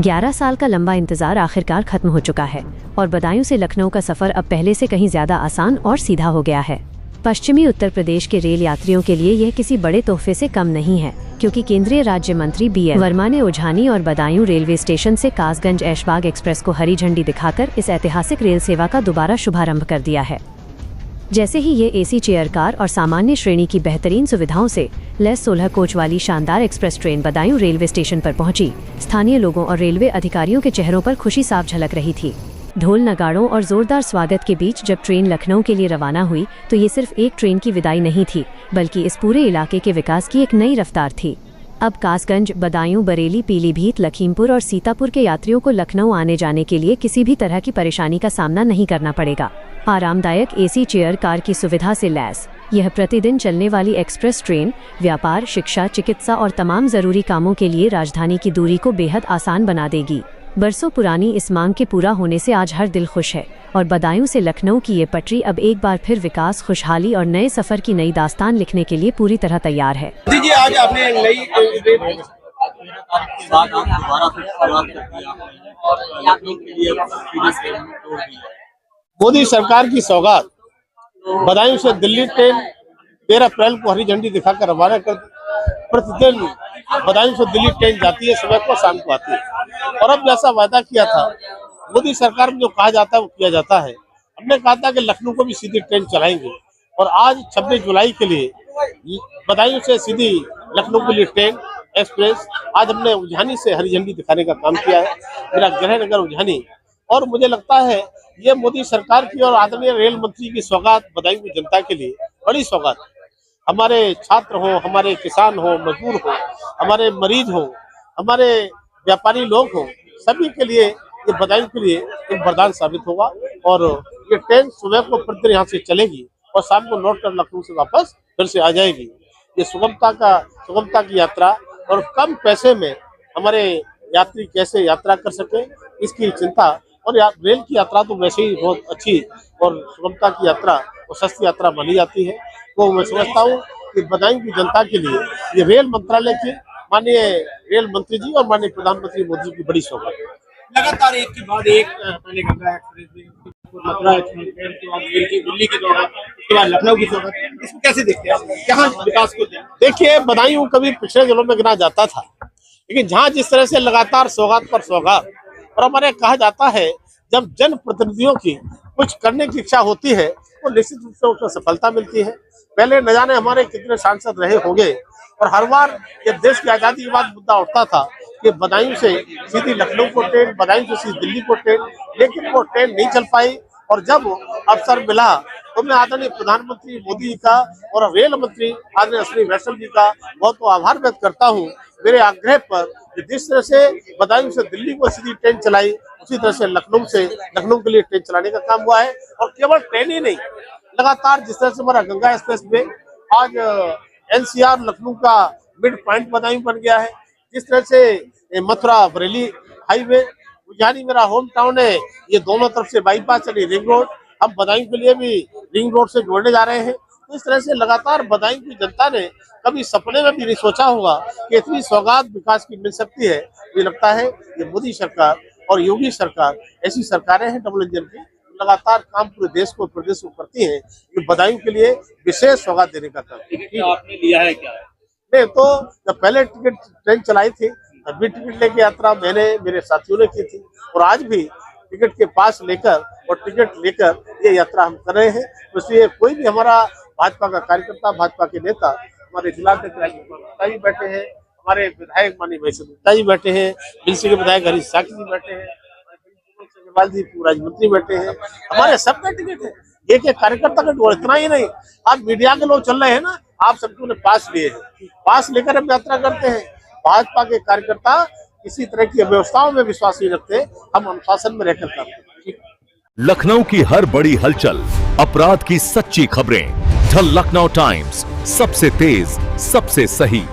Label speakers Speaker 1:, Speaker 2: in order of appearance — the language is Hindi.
Speaker 1: 11 साल का लंबा इंतजार आखिरकार खत्म हो चुका है और बदायूं से लखनऊ का सफर अब पहले से कहीं ज्यादा आसान और सीधा हो गया है। पश्चिमी उत्तर प्रदेश के रेल यात्रियों के लिए यह किसी बड़े तोहफे से कम नहीं है, क्योंकि केंद्रीय राज्य मंत्री BL वर्मा ने उझानी और बदायूं रेलवे स्टेशन से कासगंज ऐशबाग एक्सप्रेस को हरी झंडी दिखाकर इस ऐतिहासिक रेल सेवा का दोबारा शुभारंभ कर दिया है। जैसे ही ये AC चेयर कार और सामान्य श्रेणी की बेहतरीन सुविधाओं से लैस 16 कोच वाली शानदार express train Badaun railway station पर पहुंची, स्थानीय लोगों और रेलवे अधिकारियों के चेहरों पर खुशी साफ झलक रही थी। ढोल नगाड़ों और जोरदार स्वागत के बीच जब ट्रेन लखनऊ के लिए रवाना हुई तो ये सिर्फ एक ट्रेन की विदाई नहीं थी, बल्कि इस पूरे इलाके के विकास की एक नई रफ्तार थी। अब कासगंज, बदायूं, बरेली, पीलीभीत, लखीमपुर और सीतापुर के यात्रियों को लखनऊ आने जाने के लिए किसी भी तरह की परेशानी का सामना नहीं करना पड़ेगा। आरामदायक AC चेयर कार की सुविधा से लैस यह प्रतिदिन चलने वाली एक्सप्रेस ट्रेन व्यापार, शिक्षा, चिकित्सा और तमाम जरूरी कामों के लिए राजधानी की दूरी को बेहद आसान बना देगी। बरसों पुरानी इस मांग के पूरा होने से आज हर दिल खुश है और बदायूं से लखनऊ की ये पटरी अब एक बार फिर विकास, खुशहाली और नए सफर की नई दास्तान लिखने के लिए पूरी तरह तैयार है।
Speaker 2: जी, आज आपने नई मोदी सरकार की सौगात बदायूं से दिल्ली ट्रेन 13 अप्रैल को हरी झंडी दिखाकर रवाना कर प्रतिदिन बदायूं से दिल्ली ट्रेन जाती है, सुबह को शाम को आती है। और अब जैसा वादा किया था मोदी सरकार में जो कहा जाता है वो किया जाता है। हमने कहा था कि लखनऊ को भी सीधी ट्रेन चलाएंगे और आज 26 जुलाई के लिए बदायूं से सीधी लखनऊ के लिए ट्रेन एक्सप्रेस आज हमने उझानी से हरी झंडी दिखाने का काम किया है। मेरा गृह नगर उझानी, और मुझे लगता है ये मोदी सरकार की और आदरणीय रेल मंत्री की सौगात बदायूं की जनता के लिए बड़ी सौगात है। हमारे छात्र हो, हमारे किसान हो, मजदूर हो, हमारे मरीज हो, हमारे व्यापारी लोग हो, सभी के लिए ये बदायूं के लिए एक वरदान साबित होगा। और ये ट्रेन सुबह को प्रतिदिन यहाँ से चलेगी और शाम को लौट कर लखनऊ से वापस फिर से आ जाएगी। ये सुगमता की यात्रा और कम पैसे में हमारे यात्री कैसे यात्रा कर सके, इसकी चिंता। और रेल की यात्रा तो वैसे ही बहुत अच्छी और सुगमता की यात्रा और सस्ती यात्रा मानी जाती है। तो मैं समझता हूँ कि बदायूं की जनता के लिए ये रेल मंत्रालय की माननीय रेल मंत्री जी और माननीय प्रधानमंत्री मोदी जी की बड़ी सौगात है। लगातार एक के बाद एक पहले गंगा एक्सप्रेस, मथुरा एक्सप्रेस, दिल्ली की सौगात, उसके बाद लखनऊ की सौगात, इसको कैसे देखते हैं? यहाँ विकास को देखिए, बदायूं कभी पिछले दिनों में गिना जाता था, लेकिन जहाँ जिस तरह से लगातार सौगात पर सौगात, और हमारे कहा जाता है जब जन प्रतिनिधियों की कुछ करने की इच्छा होती है तो निश्चित रूप से उसमें सफलता मिलती है। पहले न जाने हमारे कितने सांसद रहे होंगे और हर बार ये देश की आजादी के बाद मुद्दा उठता था कि बदायूं से सीधी लखनऊ को ट्रेन, बदायूं से सीधी दिल्ली को ट्रेन, लेकिन वो ट्रेन नहीं चल पाई। और जब अवसर मिला तो मैं आदरणीय प्रधानमंत्री मोदी जी का और रेल मंत्री आदरणीय अश्विनी वैष्णव जी का बहुत आभार व्यक्त करता हूँ। मेरे आग्रह पर जिस तरह से बदायूं से दिल्ली को सीधी ट्रेन चलाई, उसी तरह से लखनऊ के लिए ट्रेन चलाने का काम हुआ है। और केवल ट्रेन ही नहीं, लगातार जिस तरह से हमारा गंगा एक्सप्रेस में आज NCR लखनऊ का मिड पॉइंट बदायूं बन गया है, जिस तरह से मथुरा बरेली हाईवे, उझानी मेरा होम टाउन है, ये दोनों तरफ से बाईपास चली रिंग रोड, हम बदायूं के लिए भी रिंग रोड से जोड़ने जा रहे हैं। तो इस तरह से लगातार बदायूं की जनता ने कभी सपने में भी नहीं सोचा होगा कि इतनी सौगात विकास की मिल सकती है। मुझे लगता है ये मोदी सरकार और योगी सरकार ऐसी सरकारें हैं डबल इंजन की, लगातार काम पूरे देश को प्रदेश को करती हैं। ये बदायूं के लिए विशेष सौगात देने का काम आपने लिया है क्या? नहीं तो जब पहले ट्रेन चलाई थी तब भी टिकट लेके यात्रा मैंने, मेरे साथियों ने की थी, और आज भी टिकट के पास लेकर और टिकट लेकर ये यात्रा हम कर रहे हैं। तो इसलिए कोई भी हमारा भाजपा का कार्यकर्ता, भाजपा के नेता, हमारे जिलाध्यक्ष जी बैठे हैं, हमारे विधायक माननीय महेश गुप्ता जी बैठे हैं, बीसी के विधायक हरीश साकी जी बैठे हैं, जी राज्य मंत्री बैठे हैं, हमारे सबका टिकट है। एक कार्यकर्ता का टोल, इतना ही नहीं, आप मीडिया के लोग चल रहे हैं ना, आप सबको ने पास लिए हैं, पास लेकर हम यात्रा करते हैं। भाजपा के कार्यकर्ता किसी तरह की व्यवस्थाओं में विश्वास नहीं रखते, हम अनुशासन में रहकर करते हैं।
Speaker 3: लखनऊ की हर बड़ी हलचल, अपराध की सच्ची खबरें, द लखनऊ टाइम्स, सबसे तेज, सबसे सही।